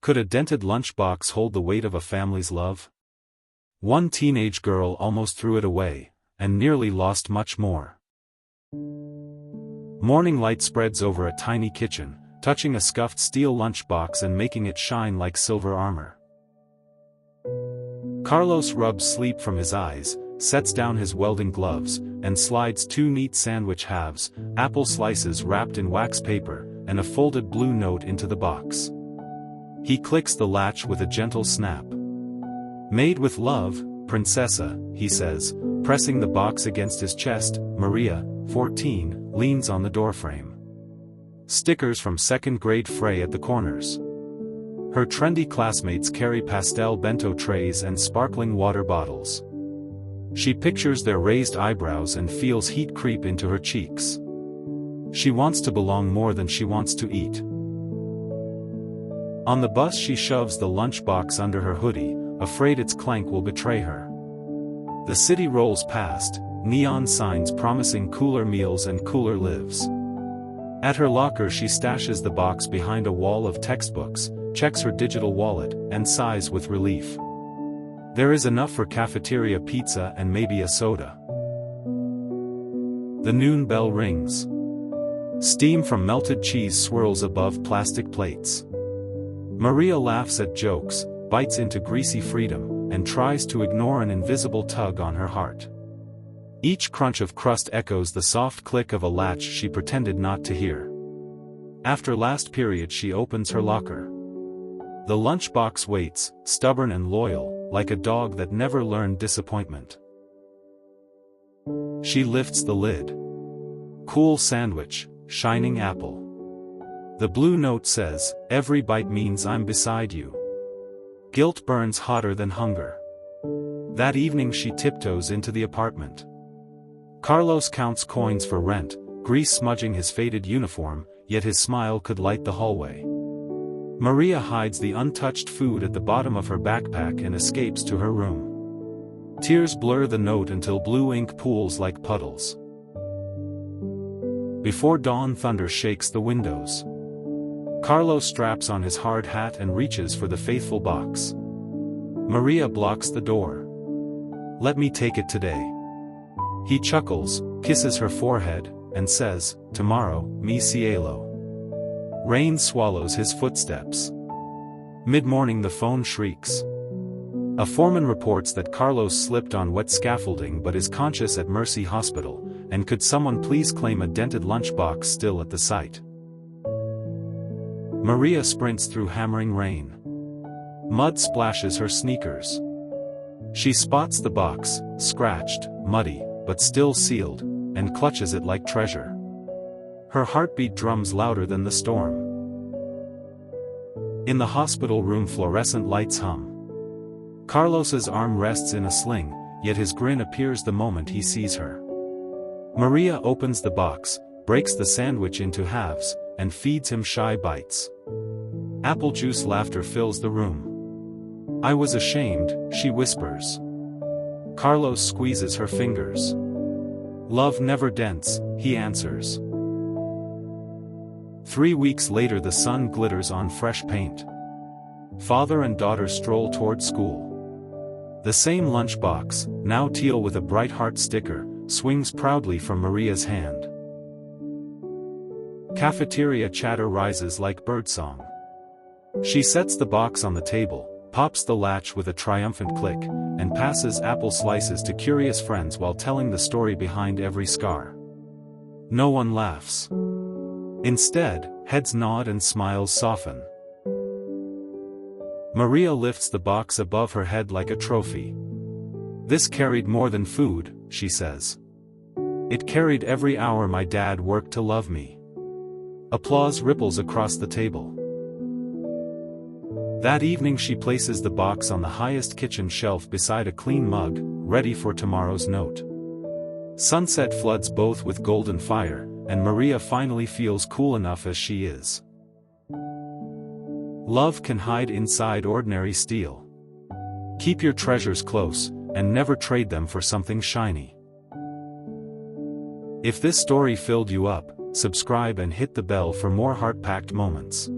Could a dented lunchbox hold the weight of a family's love? One teenage girl almost threw it away, and nearly lost much more. Morning light spreads over a tiny kitchen, touching a scuffed steel lunchbox and making it shine like silver armor. Carlos rubs sleep from his eyes, sets down his welding gloves, and slides 2 neat sandwich halves, apple slices wrapped in wax paper, and a folded blue note into the box. He clicks the latch with a gentle snap. "Made with love, Princessa," he says, pressing the box against his chest. Maria, 14, leans on the doorframe. Stickers from second grade fray at the corners. Her trendy classmates carry pastel bento trays and sparkling water bottles. She pictures their raised eyebrows and feels heat creep into her cheeks. She wants to belong more than she wants to eat. On the bus she shoves the lunchbox under her hoodie, afraid its clank will betray her. The city rolls past, neon signs promising cooler meals and cooler lives. At her locker she stashes the box behind a wall of textbooks, checks her digital wallet, and sighs with relief. There is enough for cafeteria pizza and maybe a soda. The noon bell rings. Steam from melted cheese swirls above plastic plates. Maria laughs at jokes, bites into greasy freedom, and tries to ignore an invisible tug on her heart. Each crunch of crust echoes the soft click of a latch she pretended not to hear. After last period she opens her locker. The lunchbox waits, stubborn and loyal, like a dog that never learned disappointment. She lifts the lid. Cool sandwich, shining apple. The blue note says, "Every bite means I'm beside you." Guilt burns hotter than hunger. That evening she tiptoes into the apartment. Carlos counts coins for rent, grease smudging his faded uniform, yet his smile could light the hallway. Maria hides the untouched food at the bottom of her backpack and escapes to her room. Tears blur the note until blue ink pools like puddles. Before dawn thunder shakes the windows. Carlos straps on his hard hat and reaches for the faithful box. Maria blocks the door. "Let me take it today." He chuckles, kisses her forehead, and says, "Tomorrow, mi cielo." Rain swallows his footsteps. Mid-morning the phone shrieks. A foreman reports that Carlos slipped on wet scaffolding but is conscious at Mercy Hospital, and could someone please claim a dented lunchbox still at the site. Maria sprints through hammering rain. Mud splashes her sneakers. She spots the box, scratched, muddy, but still sealed, and clutches it like treasure. Her heartbeat drums louder than the storm. In the hospital room fluorescent lights hum. Carlos's arm rests in a sling, yet his grin appears the moment he sees her. Maria opens the box, breaks the sandwich into halves, and feeds him shy bites. Apple juice laughter fills the room. "I was ashamed," she whispers. Carlos squeezes her fingers. "Love never dents," he answers. 3 weeks later the sun glitters on fresh paint. Father and daughter stroll toward school. The same lunchbox, now teal with a bright heart sticker, swings proudly from Maria's hand. Cafeteria chatter rises like birdsong. She sets the box on the table, pops the latch with a triumphant click, and passes apple slices to curious friends while telling the story behind every scar. No one laughs. Instead, heads nod and smiles soften. Maria lifts the box above her head like a trophy. "This carried more than food," she says. "It carried every hour my dad worked to love me." Applause ripples across the table. That evening she places the box on the highest kitchen shelf beside a clean mug, ready for tomorrow's note. Sunset floods both with golden fire, and Maria finally feels cool enough as she is. Love can hide inside ordinary steel. Keep your treasures close, and never trade them for something shiny. If this story filled you up, subscribe and hit the bell for more heart-packed moments.